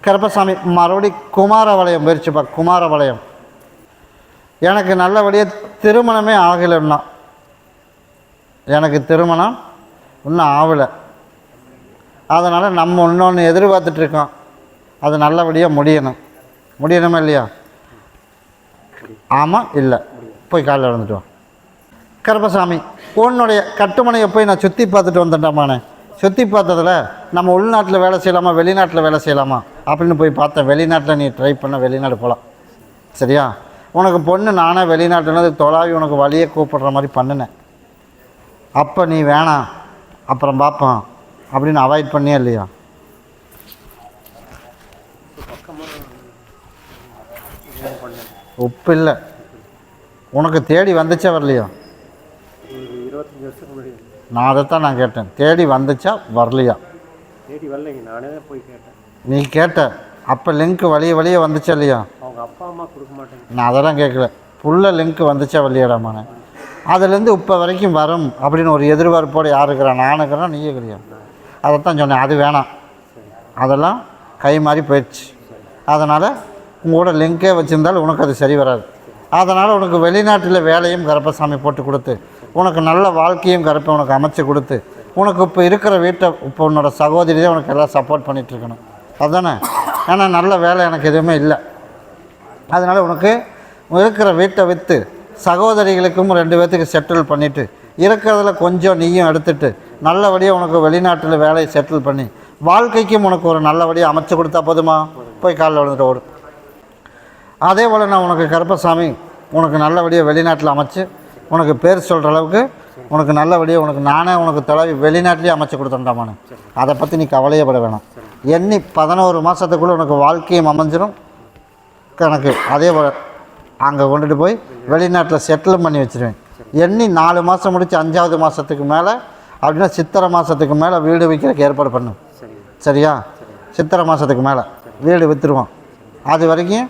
கருப்பசாமி மறுபடி குமாரவளையம் போயிடுச்சுப்பா. குமாரவளையம் எனக்கு நல்லபடியாக திருமணமே ஆகலைன்னா, எனக்கு திருமணம் இன்னும் ஆகலை. அதனால் நம்ம இன்னொன்று எதிர்பார்த்துட்ருக்கோம், அது நல்லபடியாக முடியணுமா இல்லையா? ஆமாம் இல்லை, போய் காலையில் வந்துட்டு வா. கருப்பசாமி உன்னுடைய கட்டுமனையை போய் நான் சுற்றி பார்த்துட்டு வந்துட்டேம்மாண்ணே. சுற்றி பார்த்ததில் நம்ம உள்நாட்டில் வேலை செய்யலாமா வெளிநாட்டில் வேலை செய்யலாமா அப்படின்னு போய் பார்த்தேன். வெளிநாட்டில் நீ ட்ரை பண்ண வெளிநாடு போகலாம், சரியா? உனக்கு பொண்ணு நானே வெளிநாட்டுனது தொலாவி உனக்கு வழியே கூப்பிடுற மாதிரி பண்ணினேன். அப்போ நீ வேணாம், அப்புறம் பார்ப்போம் அப்படின்னு அவாய்ட் பண்ணியே இல்லையா? உப்பு இல்லை உனக்கு தேடி வந்துச்சா வரலையா? நான் அதைத்தான் நான் கேட்டேன், தேடி வந்துச்சா வரலையா? தேடி வரலைங்க, நானே தான் போய் கேட்டேன். நீ கேட்ட அப்போ லிங்க் வழியே வந்துச்சா இல்லையா? அவங்க அப்பா அம்மா கொடுக்க மாட்டேங்க. நான் அதெல்லாம் கேட்கல, ஃபுல்லாக லிங்க் வந்துச்சா வரலையாடாமாண்ணே? அதுலேருந்து இப்போ வரைக்கும் வரும் அப்படின்னு ஒரு எதிர்பார்ப்போடு யார் இருக்கிறா? நான் இருக்கிறேன், நீ இருக்கிறியா? அதைத்தான் சொன்னேன், அது வேணாம், அதெல்லாம் கை மாறி போயிடுச்சு. அதனால் உங்களோட லிங்கே வச்சுருந்தாலும் உனக்கு அது சரி வராது. அதனால் உனக்கு வெளிநாட்டில் வேலையும் கருப்பசாமி போட்டு கொடுத்து, உனக்கு நல்ல வாழ்க்கையும் கருப்பை உனக்கு அமைச்சு கொடுத்து, உனக்கு இப்போ இருக்கிற வீட்டை இப்போ உன்னோட சகோதரி தான் உனக்கு எல்லாம் சப்போர்ட் பண்ணிகிட்ருக்கணும், அதுதானே? ஏன்னா நல்ல வேலை எனக்கு எதுவுமே இல்லை. அதனால் உனக்கு இருக்கிற வீட்டை விற்று சகோதரிகளுக்கும் 2 பேர்த்துக்கு செட்டில் பண்ணிவிட்டு, இருக்கிறதுல கொஞ்சம் நீயும் எடுத்துகிட்டு நல்லபடியாக உனக்கு வெளிநாட்டில் வேலையை செட்டில் பண்ணி வாழ்க்கைக்கும் உனக்கு ஒரு நல்லபடியாக அமைச்சு கொடுத்தா போதுமா? போய் காலையில் விழுந்துட்டு ஓடு. அதே போல் நான் உனக்கு கருப்பசாமி உனக்கு நல்லபடியாக வெளிநாட்டில் அமைச்சு உனக்கு பேர் சொல்கிற அளவுக்கு உனக்கு நல்லபடியாக உனக்கு நானே உனக்கு தலைவி வெளிநாட்டிலே அமைச்சு கொடுத்துட்டாமானே. அதை பற்றி நீ கவலையப்பட வேணாம். எண்ணி 11 மாதத்துக்குள்ளே உனக்கு வாழ்க்கையும் அமைஞ்சிடும் கணக்கு. அதே போல் அங்கே கொண்டுட்டு போய் வெளிநாட்டில் செட்டிலும் பண்ணி வச்சுருவேன். எண்ணி 4 மாதம் முடித்து 5ஆவது மாதத்துக்கு மேலே அப்படின்னா சித்திரை மாதத்துக்கு மேலே வீடு விற்கிறதுக்கு ஏற்பாடு பண்ணும், சரியா? சித்திரை மாதத்துக்கு மேலே வீடு விற்றுருவோம். அது வரைக்கும்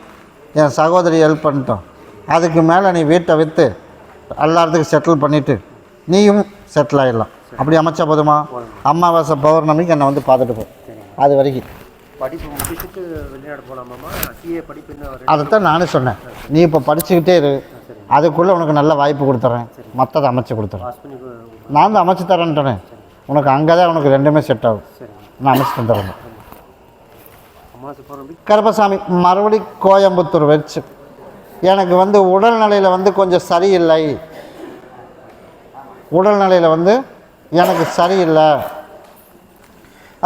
என் சகோதரி ஹெல்ப் பண்ணிட்டோம். அதுக்கு மேலே நீ வீட்டை விற்று எல்லாத்துக்கும் செட்டில் பண்ணிவிட்டு நீயும் செட்டில் ஆகிடலாம். அப்படி அமைச்சா போதுமா? அமாவாசை பௌர்ணமிக்கு என்னை வந்து பார்த்துட்டு போ. அது வரைக்கும் படிப்பு முடிச்சுட்டு வெளிநாடு போகலாமாம்மா? சிஏ படிப்பு என்ன? அதைத்தான் நானே சொன்னேன், நீ இப்போ படிச்சுக்கிட்டே இரு, அதுக்குள்ளே உனக்கு நல்ல வாய்ப்பு கொடுத்துட்றேன், மற்றதை அமைச்சு கொடுத்துட்றேன். நான் தான் அமைச்சு தரேன்ட்டேனே, உனக்கு அங்கே தான் உனக்கு 2மே செட் ஆகும். நான் அமைச்சு தந்துடுறேன். கருப்பசாமி மறுபடி கோயம்புத்தூர் வச்சு எனக்கு வந்து உடல்நிலையில் கொஞ்சம் சரியில்லை, உடல்நிலையில் எனக்கு சரியில்லை,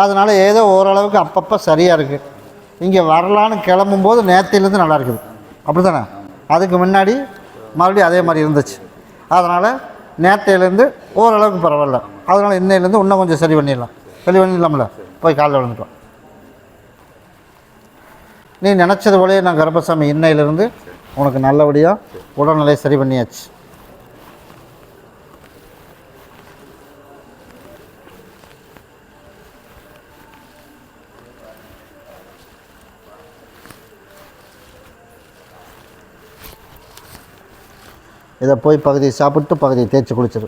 அதனால் ஏதோ ஓரளவுக்கு அப்பப்போ சரியாக இருக்குது. இங்கே வரலான்னு கிளம்பும்போது நேற்றையிலேருந்து நல்லா இருக்குது, அப்படி தானே? அதுக்கு முன்னாடி மறுபடியும் அதே மாதிரி இருந்துச்சு. அதனால் நேற்றையிலேருந்து ஓரளவுக்கு பரவாயில்ல. அதனால் இன்னையிலேருந்து இன்னும் கொஞ்சம் சரி பண்ணிடலாம்ல. போய் காலையில் விழுந்துட்டோம். நீ நினச்சது போலயே நான் கருப்பசாமி இன்னையிலேருந்து உனக்கு நல்லபடியாக உடல்நிலை சரி பண்ணியாச்சு. இதை போய் பகுதியை சாப்பிட்டு பகுதியை தேய்ச்சி குளிச்சிரு.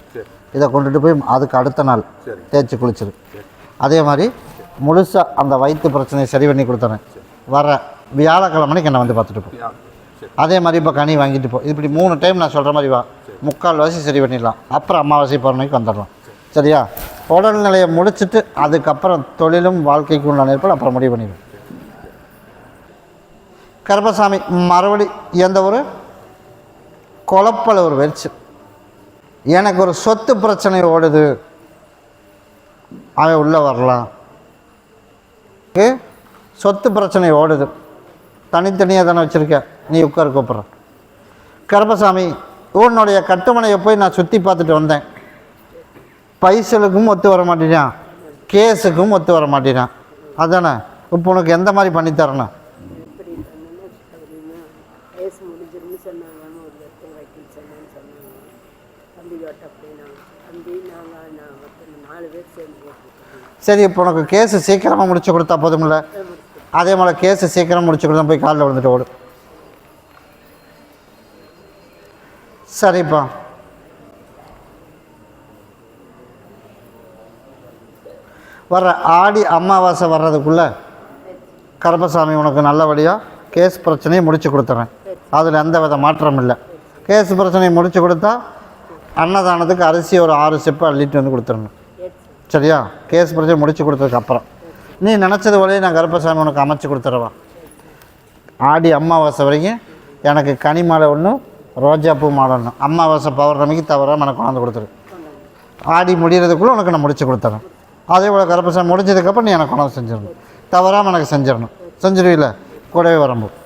இதை கொண்டுட்டு போய் அதுக்கு அடுத்த நாள் தேய்ச்சி குளிச்சிரு. அதே மாதிரி முழுசாக அந்த வயிற்று பிரச்சனையை சரி பண்ணி கொடுத்துறேன். வர வியாழக்கிழமைக்கு என்னை வந்து பார்த்துட்டு போ. அதே மாதிரி இப்போ கனி வாங்கிட்டு போ. இப்படி 3 டைம் நான் சொல்கிற மாதிரி வா, 3/4 சரி பண்ணிடலாம். அப்புறம் அமாவாசை பௌர்ணமிக்கு வந்துடலாம், சரியா? உடல்நிலையை முடிச்சுட்டு அதுக்கப்புறம் தொழிலும் வாழ்க்கைக்கு உண்டான ஏற்பாடு அப்புறம் முடிவு பண்ணிடுவேன். கருப்பசாமி மறுபடி எந்த ஒரு குழப்பல ஒரு வெறிச்சு, எனக்கு ஒரு சொத்து பிரச்சனை ஓடுது, அவன் உள்ளே வரலாம். சொத்து பிரச்சனை ஓடுது, தனித்தனியாக தானே வச்சுருக்க, நீ உட்கார கூப்பிட்ற. கருப்பசாமி உன்னுடைய கட்டுமனையை போய் நான் சுற்றி பார்த்துட்டு வந்தேன். பைசலுக்கும் ஒத்து வர மாட்டேறான், கேஸுக்கும் ஒத்து வர மாட்டேறான். அதானே இப்போ உனக்கு எந்த மாதிரி பண்ணித்தரணும்? சரி, இப்போ உனக்கு கேஸு சீக்கிரமாக முடிச்சு கொடுத்தா போதுமில்ல? அதே போல் கேஸு சீக்கிரம் முடிச்சு கொடுத்தா போய் காலில் விழுந்துட்டு ஓடு. சரிப்பா, வர்ற ஆடி அமாவாசை வர்றதுக்குள்ளே கருப்பசாமி உனக்கு நல்லபடியாக கேஸ் பிரச்சனையை முடித்து கொடுத்துறேன். அதில் எந்த வித மாற்றம் இல்லை. கேஸ் பிரச்சனையை முடித்து கொடுத்தா அன்னதானத்துக்கு அரிசி ஒரு 6 சிப்பு அள்ளிட்டு வந்து கொடுத்துடணும். சரியா? கேஸ் பிரச்சனை முடித்து கொடுத்ததுக்கப்புறம் நீ நினச்சது போலயே நான் கருப்பசாமி உனக்கு அமைச்சு கொடுத்துருவா. ஆடி அமாவாசை வரைக்கும் எனக்கு கனி மாலை ஒன்று, ரோஜா பூ மாலை ஒன்று, அமாவாசை பௌர்ணமிக்கு தவறாமல் எனக்கு கொண்டாந்து கொடுத்துரு. ஆடி முடிகிறதுக்குள்ளே உனக்கு நான் முடித்து கொடுத்துறேன். அதே போல் கருப்பசாமி முடிஞ்சதுக்கப்புறம் நீ எனக்கு கொண்டாந்து செஞ்சிடணும். தவறாமல் எனக்கு செஞ்சிடணும். செஞ்சிருவில்ல? கூடவே வரும்போது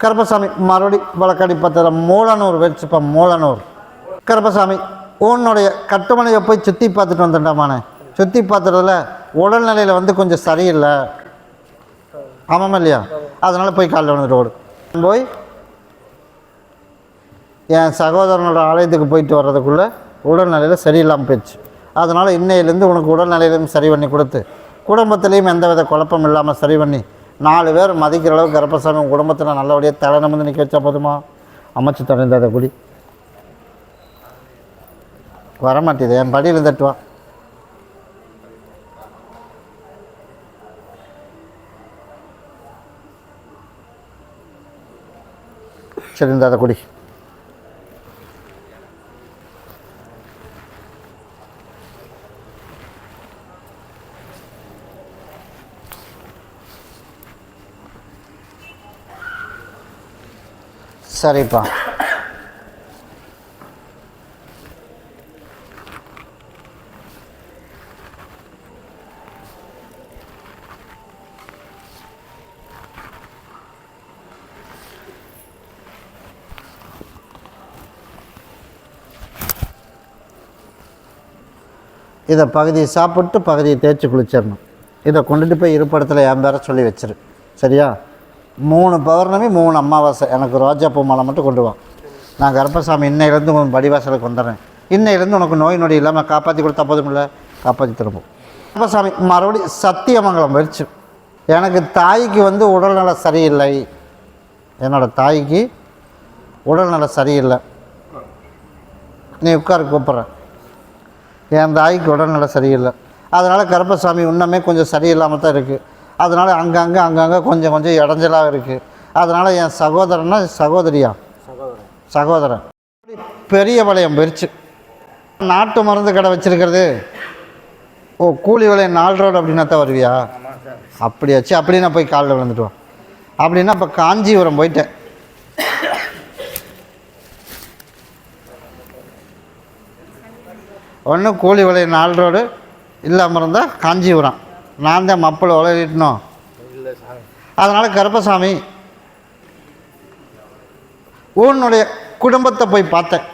கருப்பசாமி மறுபடி வழக்கடி பத்திரம் மூலனூர் வச்சுப்பா. மூலனூர் கருப்பசாமி உன்னுடைய கட்டுமனையை போய் சுற்றி பார்த்துட்டு வந்துட்டாமானே. சுற்றி பார்த்துறதுல உடல்நிலையில் வந்து கொஞ்சம் சரியில்லை. ஆமாம் இல்லையா? அதனால் போய் காலையில் வந்துட்டு ஓடு. போய் என் சகோதரனோட ஆலயத்துக்கு போயிட்டு வர்றதுக்குள்ளே உடல்நிலையில் சரியில்லாமல் போயிடுச்சு. அதனால் இன்னையிலேருந்து உனக்கு உடல்நிலையிலும் சரி பண்ணி கொடுத்து, குடும்பத்துலேயும் எந்த வித குழப்பம் இல்லாமல் சரி பண்ணி 4 பேர் மதிக்கிற அளவுக்கு கருப்பசாமி உங்கள் குடும்பத்தில் நல்லபடியாக தலை நிமிர்ந்து நிற்க வச்சா போதுமா? அமைச்சு தடைந்தாத குடி வரமாட்டேது. என் படியில் தட்டுவா. சரி, இந்த அதை குடி. சரிப்பா. இதை பகுதியை சாப்பிட்டு பகுதியை தேய்ச்சி குளிச்சிடணும். இதை கொண்டுட்டு போய் இருப்பிடத்தில் என் பேரை சொல்லி வச்சிரு. சரியா? 3 பௌர்ணமி 3 அமாவாசை எனக்கு ரோஜா பூ மாலை மட்டும் கொண்டு வா. நான் கருப்பசாமி இன்னையிலேருந்து உன் படிவாசலுக்கு வந்துடுறேன். இன்னையிலேருந்து உனக்கு நோய் நொடி இல்லாமல் காப்பாற்றி கொடுத்தா போதும் இல்லை? காப்பாற்றி திரும்பும். கருப்பசாமி மறுபடியும் சத்தியமங்கலம் போயிடுச்சு. எனக்கு தாய்க்கு வந்து உடல்நலம் சரியில்லை. என்னோடய தாய்க்கு உடல்நலம் சரியில்லை. நீ உட்கார கூப்பிட்றேன். என் தாய்க்கு உடல்நலம் சரியில்லை. அதனால் கருப்பசாமி இன்னமே கொஞ்சம் சரியில்லாமல் தான் இருக்குது. அதனால் அங்கங்கே கொஞ்சம் இடைஞ்சலாக இருக்குது. அதனால் என் சகோதரன்னா சகோதரியா? சகோதரன் பெரிய வளையம் போயிடுச்சு. நாட்டு மருந்து கடை வச்சுருக்கிறது. ஓ, கூலி விலையம் 4 ரோடு அப்படின்னா தான் வருவியா? அப்படியாச்சு. அப்படின்னா போய் காலில் விழுந்துட்டுவோம். அப்படின்னா இப்போ காஞ்சிபுரம் போயிட்டேன். ஒன்று கூலி விலையம் 4 ரோடு இல்லாமல் இருந்தால் காஞ்சிபுரம். நான் தான் மப்பிள் உலகிட்டணும். அதனால் கருப்பசாமி உன்னுடைய குடும்பத்தை போய் பார்த்தேன்.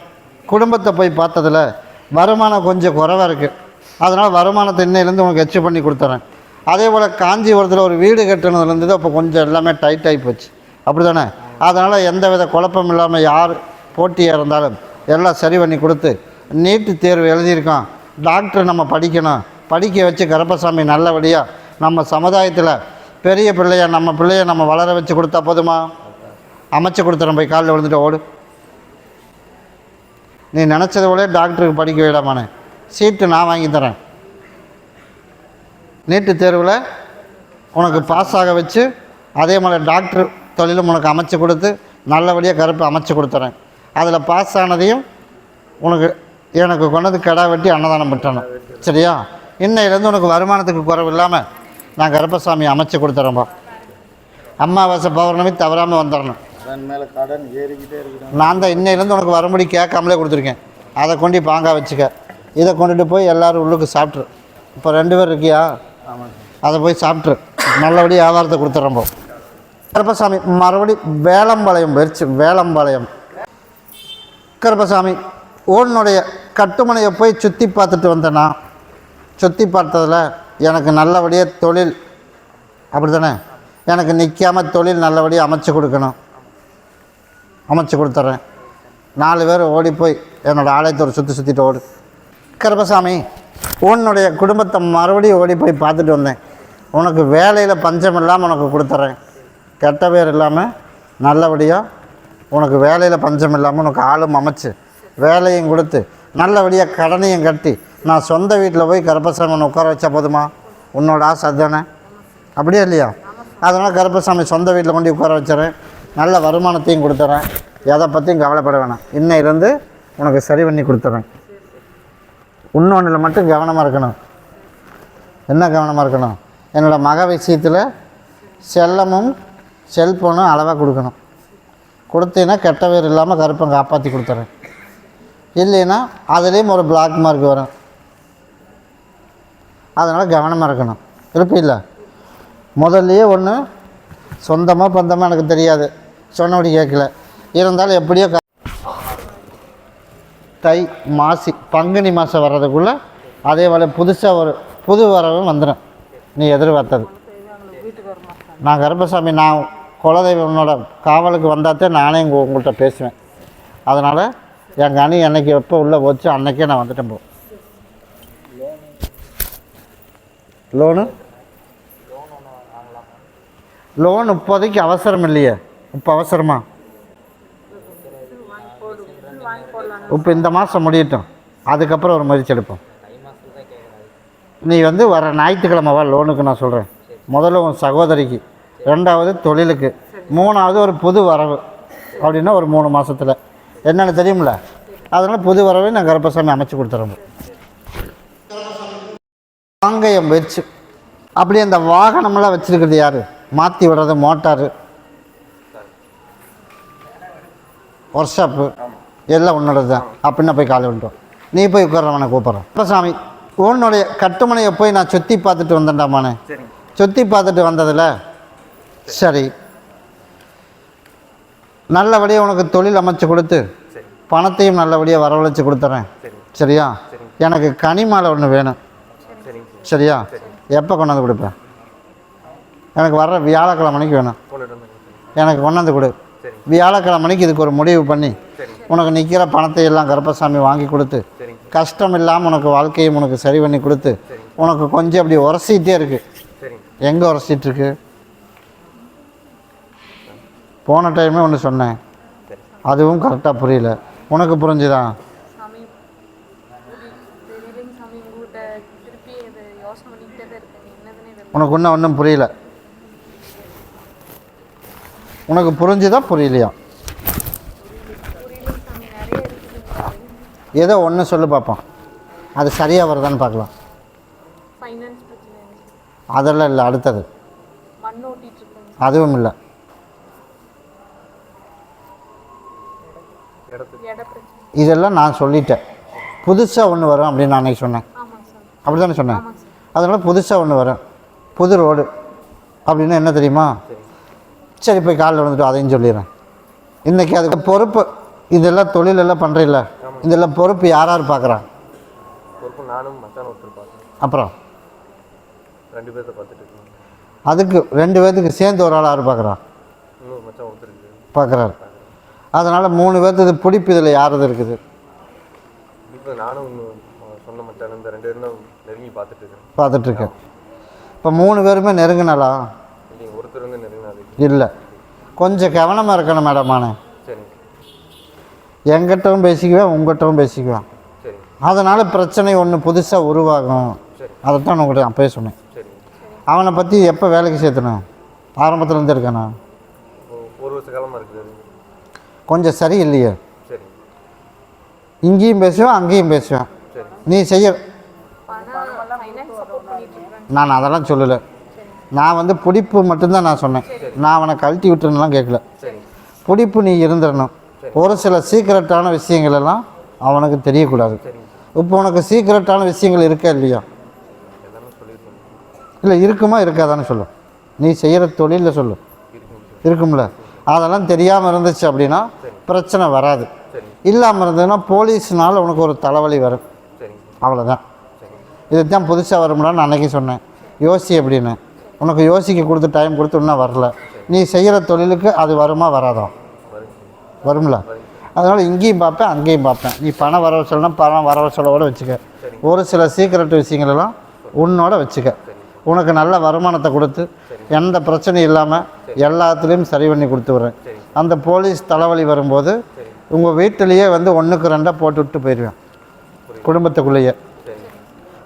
குடும்பத்தை போய் பார்த்ததில் வருமானம் கொஞ்சம் குறைவாக இருக்குது. அதனால் வருமானத்தை இன்னையிலேருந்து உனக்கு எச்சு பண்ணி கொடுத்துறேன். அதே போல் காஞ்சிபுரத்தில் ஒரு வீடு கட்டினதுலேருந்து அப்போ கொஞ்சம் எல்லாமே டைட் ஆகி போச்சு. அப்படி தானே? அதனால் எந்த வித குழப்பம் இல்லாமல் யார் போட்டியாக இருந்தாலும் எல்லாம் சரி பண்ணி கொடுத்து நீட்டு தேர்வு எழுதியிருக்கான். டாக்டர் நம்ம படிக்கணும். படிக்க வச்சு கருப்பசாமி நல்லபடியாக நம்ம சமுதாயத்தில் பெரிய பிள்ளையை நம்ம வளர வச்சு கொடுத்தா போதுமா? அமைச்சு கொடுத்துறேன். போய் காலில் விழுந்துட்டு ஓடு. நீ நினச்சது போலே டாக்டருக்கு படிக்க விடாமானே. சீட்டு நான் வாங்கி தரேன். நீட்டு தேர்வில் உனக்கு பாஸ் ஆக வச்சு அதே மாதிரி டாக்டர் தொழிலும் உனக்கு அமைச்சு கொடுத்து நல்லபடியாக கருப்பு அமைச்சு கொடுத்துறேன். அதில் பாஸ் ஆனதையும் உனக்கு எனக்கு கொண்டது கடா வெட்டி அன்னதானம் பண்ணணும். சரியா? இன்னையிலேருந்து உனக்கு வருமானத்துக்கு குறைவு இல்லாமல் நான் கருப்பசாமி அமைச்சு கொடுத்துறேன்பா. அமாவாசை பௌர்ணமி தவறாமல் வந்துடணும். மேலே கடன் ஏறிக்கிட்டே இருக்கு. நான் தான் இன்னையிலேருந்து உனக்கு வரும்படி கேட்காமலே கொடுத்துருக்கேன். அதை கொண்டு பாங்காக வச்சுக்க. இதை கொண்டுட்டு போய் எல்லோரும் உள்ளுக்கு சாப்பிட்ரு. இப்போ 2 பேர் இருக்கியா? அதை போய் சாப்பிட்ரு. நல்லபடி வியாபாரத்தை கொடுத்துட்றோம்போ. கருப்பசாமி மறுபடி வேலம்பாளையம் போயிடுச்சு. வேலம்பாளையம் கருப்பசாமி உன்னுடைய கட்டுமனையை போய் சுற்றி பார்த்துட்டு வந்தேன்னா, சுற்றி பார்த்ததில் எனக்கு நல்லபடியாக தொழில் அப்படி தானே, எனக்கு நிற்காமல் தொழில் நல்லபடியாக அமைச்சு கொடுக்கணும். அமைச்சு கொடுத்துட்றேன். 4 பேர் ஓடி போய் என்னோடய ஆலயத்தை ஒரு சுற்றிட்டு ஓடு. கருப்பசாமி உன்னுடைய குடும்பத்தை மறுபடியும் ஓடி போய் பார்த்துட்டு வந்தேன். உனக்கு வேலையில் பஞ்சம் இல்லாமல் உனக்கு கொடுத்துட்றேன். கெட்ட பேர் இல்லாமல் நல்லபடியாக உனக்கு வேலையில் பஞ்சம் இல்லாமல் உனக்கு ஆளும் அமைச்சு வேலையும் கொடுத்து நல்லபடியாக கடனையும் கட்டி நான் சொந்த வீட்டில் போய் கருப்பசாமி உட்கார வச்சா போதுமா? உன்னோட ஆசை அதுதானே, அப்படியே இல்லையா? அதனால் கருப்பசாமி சொந்த வீட்டில் கொண்டு உட்கார வச்சுறேன், நல்ல வருமானத்தையும் கொடுத்துட்றேன், எதை பற்றியும் கவலைப்பட வேணாம். இன்னையிலேருந்து உனக்கு சரி பண்ணி கொடுத்துட்றேன். இன்னொன்றில் மட்டும் கவனமாக இருக்கணும். என்ன கவனமாக இருக்கணும்? என்னோடய மக விஷயத்தில் செல்லமும் செல்ஃபோனும் அளவாக கொடுக்கணும். கொடுத்தீங்கன்னா கெட்ட பேர் இல்லாமல் கருப்பை காப்பாற்றி கொடுத்துட்றேன். இல்லைன்னா அதுலேயும் ஒரு பிளாக் மார்க் வரும். அதனால் கவனமாக இருக்கணும். இருப்பில்லை? முதல்லையே ஒன்று சொந்தமாக பந்தமாக எனக்கு தெரியாது, சொன்னபடி கேட்கல, இருந்தாலும் எப்படியோ தை மாசி பங்குனி மாதம் வர்றதுக்குள்ளே அதே போல் புதுசாக ஒரு புது வரவும் வந்துடும். நீ எதிர்பார்த்தது. நான் கருப்பசாமி, நான் குலதெய்வம் உன்னோட காவலுக்கு வந்தாத்தே நானே உங்கள்கிட்ட பேசுவேன். அதனால் எங்கள் அணி என்னைக்கு எப்போ உள்ளே போச்சு அன்றைக்கே நான் வந்துட்டேன். லோனு இப்போதைக்கு அவசரம் இல்லையே. இப்போ அவசரமா? இப்போ இந்த மாதம் முடியட்டும், அதுக்கப்புறம் ஒரு முயற்சி எடுப்போம். நீ வந்து வர ஞாயிற்றுக்கிழமைவா லோனுக்கு நான் சொல்கிறேன். முதல்ல உன் சகோதரிக்கு, ரெண்டாவது தொழிலுக்கு, மூணாவது ஒரு புது வரவு. அப்படின்னா ஒரு 3 மாதத்தில் என்னென்னு தெரியுமில்ல. அதனால் புது வரவை நான் கருப்பசாமி அமைச்சு கொடுத்துறேன். வாங்கையம் வச்சு அப்படியே அந்த வாகனமெல்லாம் வச்சுருக்கிறது யார்? மாற்றி விடுறது மோட்டாரு, ஒர்க் ஷாப்பு எல்லாம் உன்னோடது தான். அப்படின்னா போய் காலை விட்டோம். நீ போய் உட்காரவனை கூப்பிட்றேன். கருப்பசாமி, உன்னுடைய கட்டுமனையை போய் நான் சுற்றி பார்த்துட்டு வந்தேன்டாமானே. சுற்றி பார்த்துட்டு வந்ததில் சரி, நல்லபடியாக உனக்கு தொழில் அமைச்சு கொடுத்து பணத்தையும் நல்லபடியாக வரவழைச்சி கொடுத்துட்றேன். சரியா? எனக்கு கனிமாலை ஒன்று வேணும். சரியா? எப்போ கொண்டாந்து கொடுப்பேன்? எனக்கு வர்ற வியாழக்கிழமைக்கு வேணும். எனக்கு கொண்டாந்து கொடு. வியாழக்கிழமைக்கு இதுக்கு ஒரு முடிவு பண்ணி உனக்கு நிற்கிற பணத்தை எல்லாம் கருப்பசாமி வாங்கி கொடுத்து கஷ்டம் இல்லாமல் உனக்கு வாழ்க்கையும் உனக்கு சரி பண்ணி கொடுத்து உனக்கு கொஞ்சம் அப்படி உரசிட்டே இருக்குது. எங்கே உரசிட்டுருக்கு? போன டைமே ஒன்று சொன்னேன், அதுவும் கரெக்டாக புரியல. உனக்கு புரிஞ்சுதான்? உனக்கு ஒன்றும் புரியல. உனக்கு புரிஞ்சுதா புரியலையா? ஏதோ ஒன்று சொல்லு பார்ப்போம், அது சரியாக வருதான்னு பார்க்கலாம். அதெல்லாம் இல்லை. அடுத்தது அதுவும் இல்லை. இதெல்லாம் நான் சொல்லிட்டேன். புதுசாக ஒன்று வரும் அப்படின்னு நான் அன்றைக்கி சொன்னேன். அப்படி தானே சொன்னேன்? அதனால் புதுசாக ஒன்று வரும், புது ரோடு. அப்படின்னா என்ன தெரியுமா? சரி, போய் காலில் வந்துட்டு அதையும் சொல்லிடுறேன். இன்றைக்கி அதுக்கு பொறுப்பு, இதெல்லாம் தொழிலெல்லாம் பண்ணுறீல்ல, இதெல்லாம் பொறுப்பு யார் யார் பார்க்குறான்? அப்புறம் 2 பேர்த்த பார்த்துட்டு அதுக்கு 2 பேர்த்துக்கு சேர்ந்து ஒரு ஆள் யார் பார்க்குறான்? பார்க்குறாரு. அதனால் 3 பேர்த்து பிடிப்பு இதில் யாரது இருக்குது? இப்போ நானும் சொன்ன மச்சான் இந்த 2 பேரும் நெருங்கி பார்த்துட்ருக்கேன். இப்போ 3 பேருமே நெருங்கினாலா? ஒருத்தர் வந்து நெருங்கினாது இல்லை. கொஞ்சம் கவனமாக இருக்கணும் மேடமானே. சரி. எங்கிட்டவும் பேசிக்குவேன், உங்கள்கிட்டவும் பேசிக்குவேன். சரி. அதனால் பிரச்சனை ஒன்று புதுசாக உருவாகும். அதைத்தான் நான் உங்கள்கிட்ட அப்பயே சொன்னேன். சரி. அவனை பற்றி எப்போ வேலைக்கு சேர்த்தணும்? ஆரம்பத்துலேருந்து இருக்கானா? ஒரு வருஷ காலமாக இருக்குது. கொஞ்சம் சரி இல்லையே. சரி. இங்கேயும் பேசுவேன், அங்கேயும் பேசுவேன். நீ செய்ய நான் அதெல்லாம் சொல்லலை. நான் வந்து பிடிப்பு மட்டும்தான் நான் சொன்னேன். நான் அவனை கழட்டி விட்டுருலாம் கேட்கல. பிடிப்பு நீ இருந்துடணும். ஒரு சில சீக்கிரட்டான விஷயங்கள் எல்லாம் அவனுக்கு தெரியக்கூடாது. இப்போ உனக்கு சீக்கிரட்டான விஷயங்கள் இருக்கா இல்லையா? இல்லை, இருக்குமா இருக்காதான்னு சொல்லு. நீ செய்கிற தொழிலில் சொல்லு. இருக்கும்ல? அதெல்லாம் தெரியாமல் இருந்துச்சு அப்படின்னா பிரச்சனை வராது. இல்லாமல் இருந்ததுன்னா போலீஸ்னால் உனக்கு ஒரு தலைவலி வரும். அவ்வளோதான். இதுதான் புதுசாக வரும்னா நான் அன்றைக்கி சொன்னேன். யோசி அப்படின்னு. உனக்கு யோசிக்க கொடுத்து டைம் கொடுத்து இன்னும் வரல. நீ செய்கிற தொழிலுக்கு அது வருமா வராதா? வரும்ல? அதனால் இங்கேயும் பார்ப்பேன், அங்கேயும் பார்ப்பேன். நீ பணம் வரவு சொல்லணும், பணம் வரவு சொல்லவோட வச்சுக்க. ஒரு சில சீக்கிரட்டு விஷயங்களெல்லாம் உன்னோட வச்சுக்க. உனக்கு நல்ல வருமானத்தை கொடுத்து எந்த பிரச்சனையும் இல்லாமல் எல்லாத்துலேயும் சரி பண்ணி கொடுத்து விட்றேன். அந்த போலீஸ் தலைவலி வரும்போது உங்கள் வீட்டிலையே வந்து 1க்கு 2 போட்டு விட்டு போயிடுவேன் குடும்பத்துக்குள்ளேயே.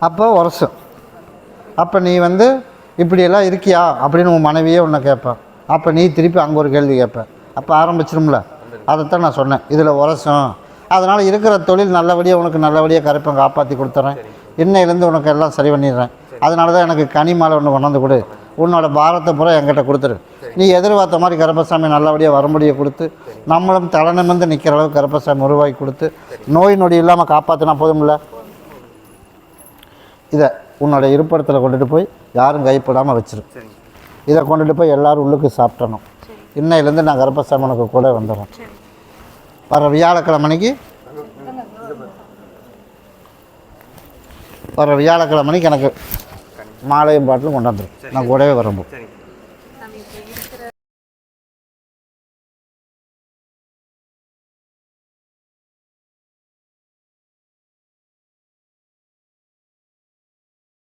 அப்போ வருஷம் அப்போ நீ வந்து இப்படியெல்லாம் இருக்கியா அப்படின்னு உன் மனைவியே உன்னை கேட்பேன். அப்போ நீ திருப்பி அங்கே ஒரு கேள்வி கேட்பேன். அப்போ ஆரம்பிச்சிரும்ல. அதைத்தான் நான் சொன்னேன், இதில் உரசும். அதனால் இருக்கிற தொழில் நல்லபடியாக உனக்கு நல்லபடியாக கருப்பேன் காப்பாற்றி கொடுத்துட்றேன். இன்னையிலேருந்து உனக்கு எல்லாம் சரி பண்ணிடுறேன். அதனால தான் எனக்கு கனி மாலை ஒன்று கொண்டாந்து கொடு, உன்னோட பாரத்தை பூரா என்கிட்ட கொடுத்துரு. நீ எதிர்பார்த்த மாதிரி கருப்பசாமி நல்லபடியாக வரமுடியை கொடுத்து நம்மளும் தலை நிமிர்ந்து நிற்கிற அளவுக்கு கருப்பசாமி உருவாக்கி கொடுத்து நோய் நொடி இல்லாமல் காப்பாற்றினா போதும்ல. இதை உன்னோட இருப்பிடத்தில் கொண்டுட்டு போய் யாரும் கைப்படாமல் வச்சிரு. இதை கொண்டுட்டு போய் எல்லோரும் உள்ளுக்கு சாப்பிட்டணும். இன்னையிலேருந்து நான் கருப்பசாமி உனக்கு கூட வந்துடுறேன். வர வியாழக்கிழமைக்கு எனக்கு மாலையும் பாட்டிலும் கொண்டாந்துடும். நான் கூடவே வரம்போ.